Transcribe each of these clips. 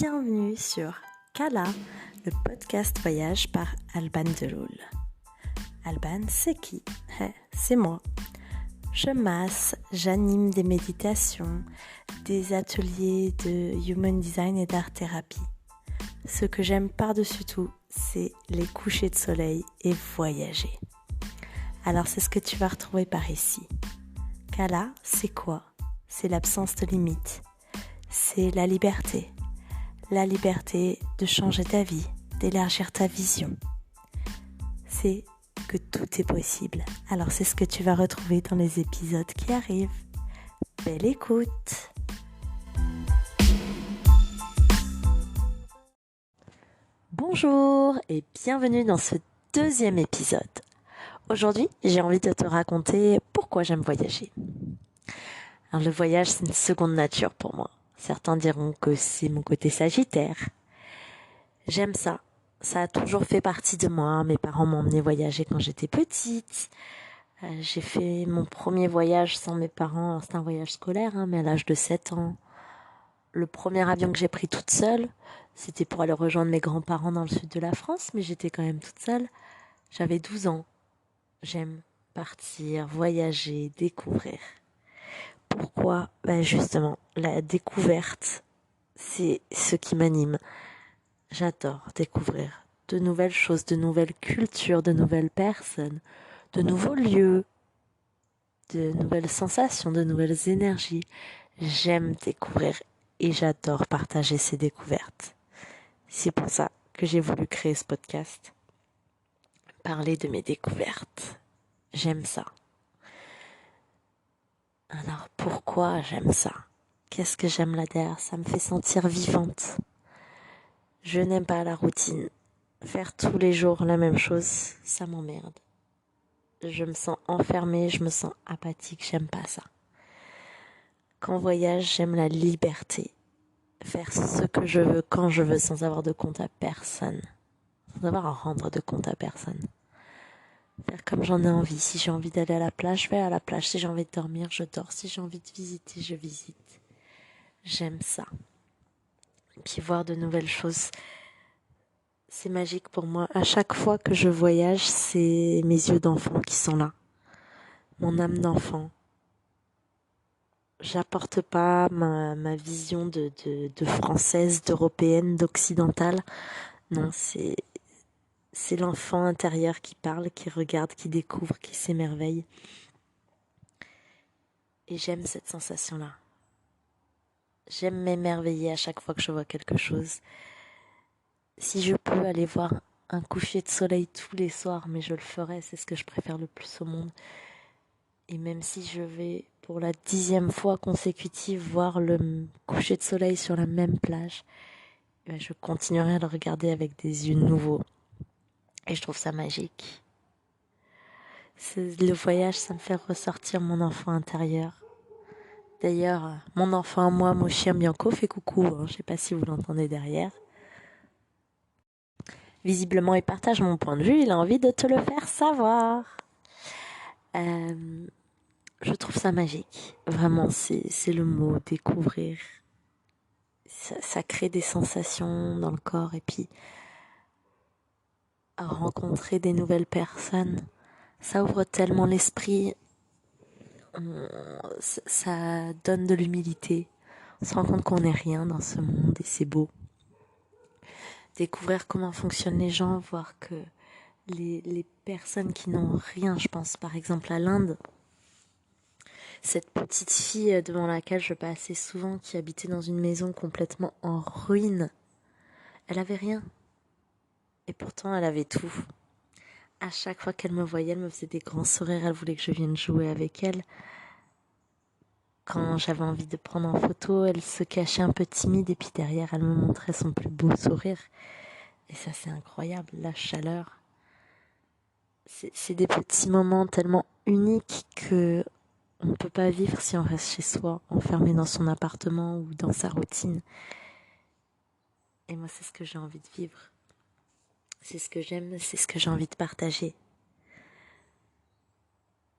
bienvenue sur Kala, le podcast voyage par Alban Deloul. Alban, c'est qui? C'est moi. Je masse, j'anime des méditations, des ateliers de human design et d'art thérapie. Ce que j'aime par-dessus tout, c'est les couchers de soleil et voyager. Alors c'est ce que tu vas retrouver par ici. Kala, c'est quoi? C'est l'absence de limites. C'est la liberté. La liberté de changer ta vie, d'élargir ta vision. C'est que tout est possible. Alors c'est ce que tu vas retrouver dans les épisodes qui arrivent. Belle écoute! Bonjour et bienvenue dans ce deuxième épisode. Aujourd'hui, j'ai envie de te raconter pourquoi j'aime voyager. Alors le voyage, c'est une seconde nature pour moi. Certains diront que c'est mon côté sagittaire. J'aime ça. Ça a toujours fait partie de moi. Mes parents m'ont emmené voyager quand j'étais petite. J'ai fait mon premier voyage sans mes parents. Alors, c'était un voyage scolaire, mais à l'âge de 7 ans. Le premier avion que j'ai pris toute seule, c'était pour aller rejoindre mes grands-parents dans le sud de la France, mais j'étais quand même toute seule. J'avais 12 ans. J'aime partir, voyager, découvrir. Pourquoi? Justement, la découverte, c'est ce qui m'anime. J'adore découvrir de nouvelles choses, de nouvelles cultures, de nouvelles personnes, de nouveaux lieux, de nouvelles sensations, de nouvelles énergies. J'aime découvrir et j'adore partager ces découvertes. C'est pour ça que j'ai voulu créer ce podcast. Parler de mes découvertes. J'aime ça. Alors pourquoi j'aime ça? Qu'est-ce que j'aime là-derrière? Ça me fait sentir vivante. Je n'aime pas la routine. Faire tous les jours la même chose, ça m'emmerde. Je me sens enfermée, je me sens apathique, j'aime pas ça. Quand on voyage, j'aime la liberté. Faire ce que je veux, quand je veux, sans avoir de compte à personne. Sans avoir à rendre de compte à personne. Faire comme j'en ai envie. Si j'ai envie d'aller à la plage, je vais à la plage. Si j'ai envie de dormir, je dors. Si j'ai envie de visiter, je visite. J'aime ça. Et puis voir de nouvelles choses. C'est magique pour moi. À chaque fois que je voyage, c'est mes yeux d'enfant qui sont là. Mon âme d'enfant. J'apporte pas ma vision de française, d'européenne, d'occidentale. Non, c'est l'enfant intérieur qui parle, qui regarde, qui découvre, qui s'émerveille. Et j'aime cette sensation-là. J'aime m'émerveiller à chaque fois que je vois quelque chose. Si je peux aller voir un coucher de soleil tous les soirs, mais je le ferai, c'est ce que je préfère le plus au monde. Et même si je vais pour la 10e fois consécutive voir le coucher de soleil sur la même plage, je continuerai à le regarder avec des yeux nouveaux. Et je trouve ça magique. Le voyage, ça me fait ressortir mon enfant intérieur. D'ailleurs, mon enfant à moi, mon chien Bianco, fait coucou. Je sais pas si vous l'entendez derrière. Visiblement, il partage mon point de vue. Il a envie de te le faire savoir. Je trouve ça magique. Vraiment, c'est le mot, découvrir. Ça crée des sensations dans le corps. Et puis, rencontrer des nouvelles personnes, ça ouvre tellement l'esprit. Ça donne de l'humilité. On se rend compte qu'on n'est rien dans ce monde et c'est beau. Découvrir comment fonctionnent les gens, voir que les personnes qui n'ont rien, je pense par exemple à l'Inde, cette petite fille devant laquelle je passais souvent, qui habitait dans une maison complètement en ruine, elle avait rien. Et pourtant elle avait tout. À chaque fois qu'elle me voyait, elle me faisait des grands sourires, elle voulait que je vienne jouer avec elle. Quand j'avais envie de prendre en photo, elle se cachait un peu timide et puis derrière, elle me montrait son plus beau sourire. Et ça, c'est incroyable, la chaleur. C'est des petits moments tellement uniques que on ne peut pas vivre si on reste chez soi, enfermé dans son appartement ou dans sa routine. Et moi, c'est ce que j'ai envie de vivre. C'est ce que j'aime, c'est ce que j'ai envie de partager.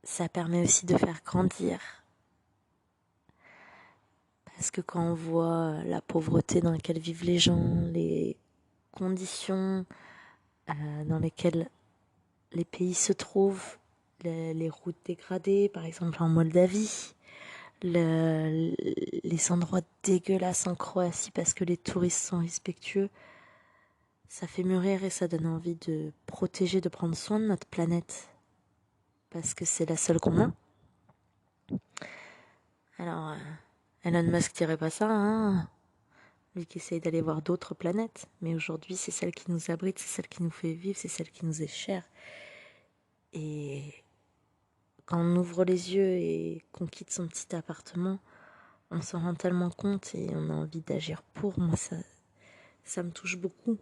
Ça permet aussi de faire grandir. Est-ce que quand on voit la pauvreté dans laquelle vivent les gens, les conditions dans lesquelles les pays se trouvent, les routes dégradées, par exemple en Moldavie, les endroits dégueulasses en Croatie parce que les touristes sont respectueux, ça fait mûrir et ça donne envie de protéger, de prendre soin de notre planète parce que c'est la seule qu'on a. Alors, Elon Musk dirait pas ça, hein, lui qui essaye d'aller voir d'autres planètes, mais aujourd'hui c'est celle qui nous abrite, c'est celle qui nous fait vivre, c'est celle qui nous est chère. Et quand on ouvre les yeux et qu'on quitte son petit appartement, on s'en rend tellement compte et on a envie d'agir pour. Moi, ça me touche beaucoup.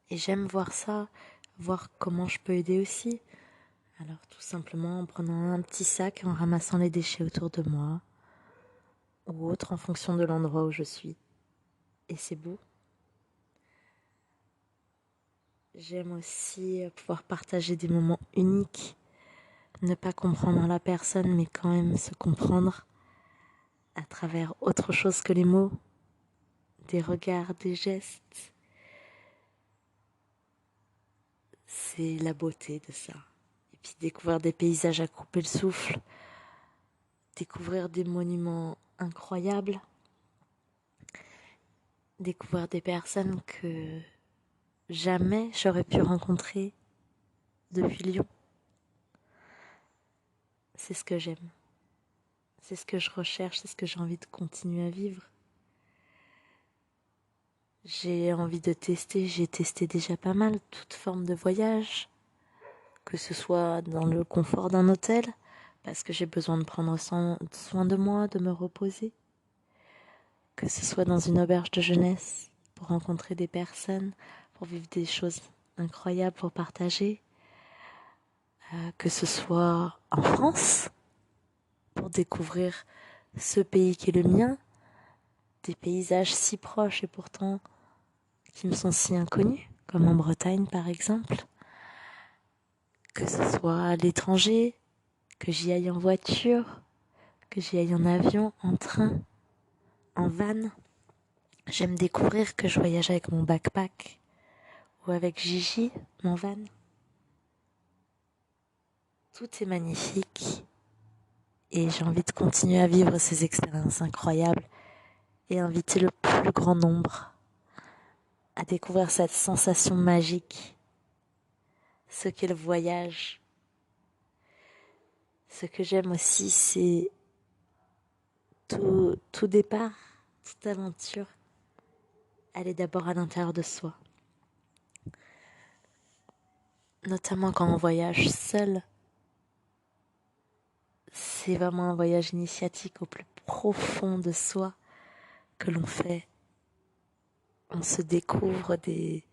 Et j'aime voir ça, voir comment je peux aider aussi. Alors tout simplement en prenant un petit sac, en ramassant les déchets autour de moi, ou autre en fonction de l'endroit où je suis. Et c'est beau. J'aime aussi pouvoir partager des moments uniques, ne pas comprendre la personne, mais quand même se comprendre à travers autre chose que les mots, des regards, des gestes. C'est la beauté de ça. Et puis découvrir des paysages à couper le souffle, découvrir des monuments incroyables, découvrir des personnes que jamais j'aurais pu rencontrer depuis Lyon. C'est ce que j'aime. C'est ce que je recherche, c'est ce que j'ai envie de continuer à vivre. J'ai envie de tester, j'ai testé déjà pas mal toute forme de voyage, que ce soit dans le confort d'un hôtel, parce que j'ai besoin de prendre soin de moi, de me reposer, que ce soit dans une auberge de jeunesse, pour rencontrer des personnes, pour vivre des choses incroyables, pour partager, que ce soit en France, pour découvrir ce pays qui est le mien, des paysages si proches et pourtant qui me sont si inconnus, comme en Bretagne par exemple, que ce soit à l'étranger, que j'y aille en voiture, que j'y aille en avion, en train, en van. J'aime découvrir que je voyage avec mon backpack ou avec Gigi, mon van. Tout est magnifique et j'ai envie de continuer à vivre ces expériences incroyables et inviter le plus grand nombre à découvrir cette sensation magique, ce qu'est le voyage. Ce que j'aime aussi, c'est tout départ, toute aventure, elle est d'abord à l'intérieur de soi. Notamment quand on voyage seul, c'est vraiment un voyage initiatique au plus profond de soi que l'on fait. On se découvre des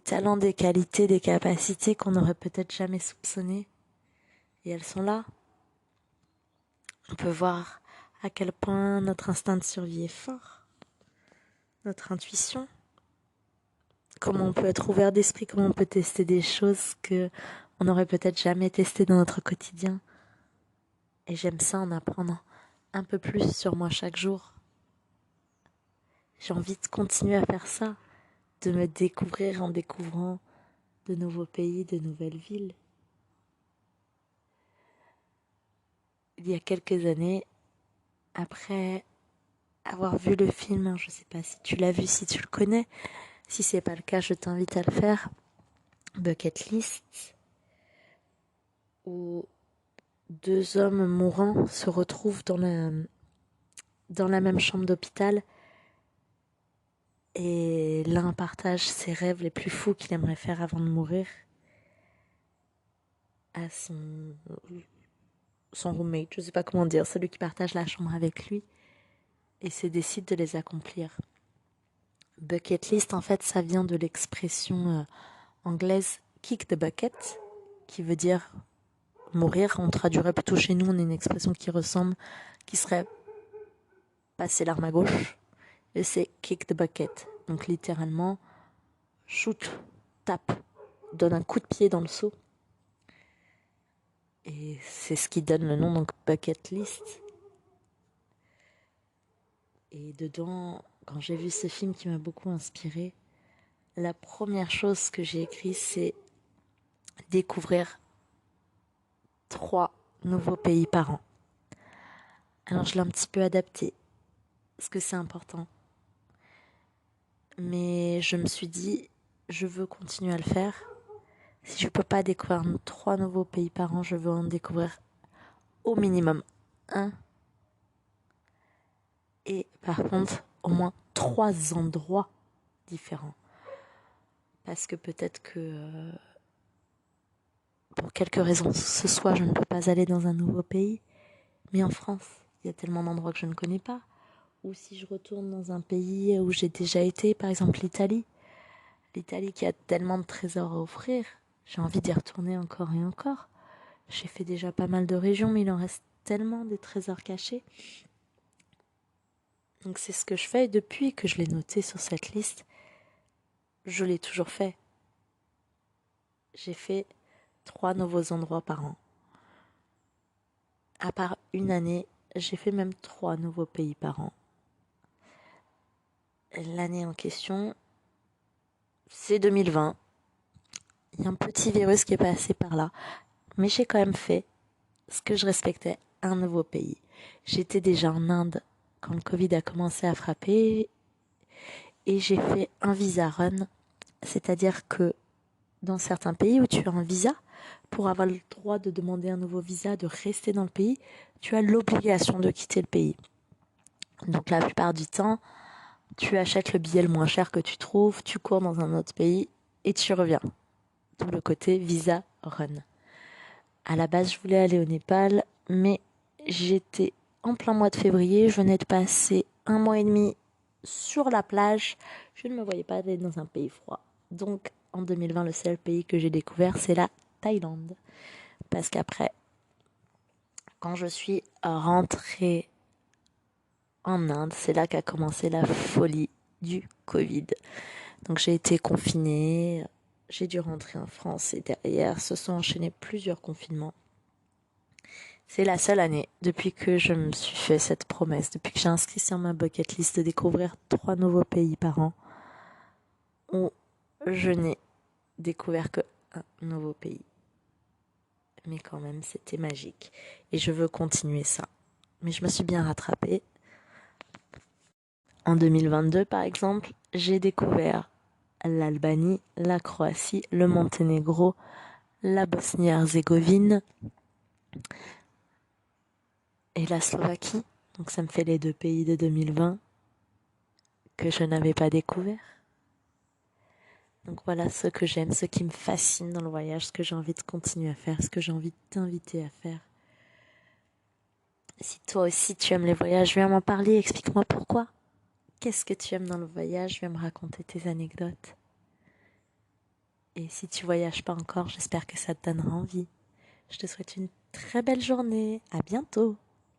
talents, des qualités, des capacités qu'on n'aurait peut-être jamais soupçonnées. Et elles sont là. On peut voir à quel point notre instinct de survie est fort, notre intuition, comment on peut être ouvert d'esprit, comment on peut tester des choses que on n'aurait peut-être jamais testées dans notre quotidien. Et j'aime ça en apprendre un peu plus sur moi chaque jour. J'ai envie de continuer à faire ça, de me découvrir en découvrant de nouveaux pays, de nouvelles villes. Il y a quelques années, après avoir vu le film, je ne sais pas si tu l'as vu, si tu le connais, si c'est pas le cas, je t'invite à le faire, Bucket List, où deux hommes mourants se retrouvent dans la même chambre d'hôpital et l'un partage ses rêves les plus fous qu'il aimerait faire avant de mourir à son roommate, je sais pas comment dire, celui qui partage la chambre avec lui, et se décide de les accomplir. Bucket list, en fait, ça vient de l'expression anglaise kick the bucket, qui veut dire mourir. On traduirait plutôt chez nous, on a une expression qui ressemble, qui serait passer l'arme à gauche, et c'est kick the bucket. Donc littéralement, shoot, tape, donne un coup de pied dans le seau. Et c'est ce qui donne le nom, donc bucket list. Et dedans, quand j'ai vu ce film qui m'a beaucoup inspirée, la première chose que j'ai écrite, c'est découvrir 3 nouveaux pays par an. Alors je l'ai un petit peu adapté, parce que c'est important. Mais je me suis dit, je veux continuer à le faire. Si je peux pas découvrir 3 nouveaux pays par an, je veux en découvrir au minimum un. Et par contre, au moins 3 endroits différents. Parce que peut-être que pour quelque raison ce soit, je ne peux pas aller dans un nouveau pays. Mais en France, il y a tellement d'endroits que je ne connais pas. Ou si je retourne dans un pays où j'ai déjà été, par exemple l'Italie. L'Italie qui a tellement de trésors à offrir. J'ai envie d'y retourner encore et encore. J'ai fait déjà pas mal de régions, mais il en reste tellement des trésors cachés. Donc c'est ce que je fais. Et depuis que je l'ai noté sur cette liste, je l'ai toujours fait. J'ai fait 3 nouveaux endroits par an. À part une année, j'ai fait même 3 nouveaux pays par an. L'année en question, c'est 2020. Il y a un petit virus qui est passé par là. Mais j'ai quand même fait ce que je respectais, un nouveau pays. J'étais déjà en Inde quand le Covid a commencé à frapper et j'ai fait un visa run. C'est-à-dire que dans certains pays où tu as un visa, pour avoir le droit de demander un nouveau visa, de rester dans le pays, tu as l'obligation de quitter le pays. Donc la plupart du temps, tu achètes le billet le moins cher que tu trouves, tu cours dans un autre pays et tu reviens. D'où le côté visa run. À la base, je voulais aller au Népal, mais j'étais en plein mois de février, je venais de passer 1 mois et demi sur la plage, je ne me voyais pas aller dans un pays froid. Donc en 2020, le seul pays que j'ai découvert, c'est la Thaïlande. Parce qu'après, quand je suis rentrée en Inde, c'est là qu'a commencé la folie du Covid. Donc j'ai été confinée, j'ai dû rentrer en France et derrière se sont enchaînés plusieurs confinements. C'est la seule année depuis que je me suis fait cette promesse, depuis que j'ai inscrit sur ma bucket list de découvrir 3 nouveaux pays par an, où je n'ai découvert que un nouveau pays. Mais quand même, c'était magique. Et je veux continuer ça. Mais je me suis bien rattrapée. En 2022, par exemple, j'ai découvert l'Albanie, la Croatie, le Monténégro, la Bosnie-Herzégovine et la Slovaquie. Donc ça me fait les 2 pays de 2020 que je n'avais pas découvert. Donc voilà ce que j'aime, ce qui me fascine dans le voyage, ce que j'ai envie de continuer à faire, ce que j'ai envie de t'inviter à faire. Si toi aussi tu aimes les voyages, viens m'en parler, explique-moi pourquoi. Qu'est-ce que tu aimes dans le voyage, viens me raconter tes anecdotes. Et si tu voyages pas encore, j'espère que ça te donnera envie. Je te souhaite une très belle journée, à bientôt.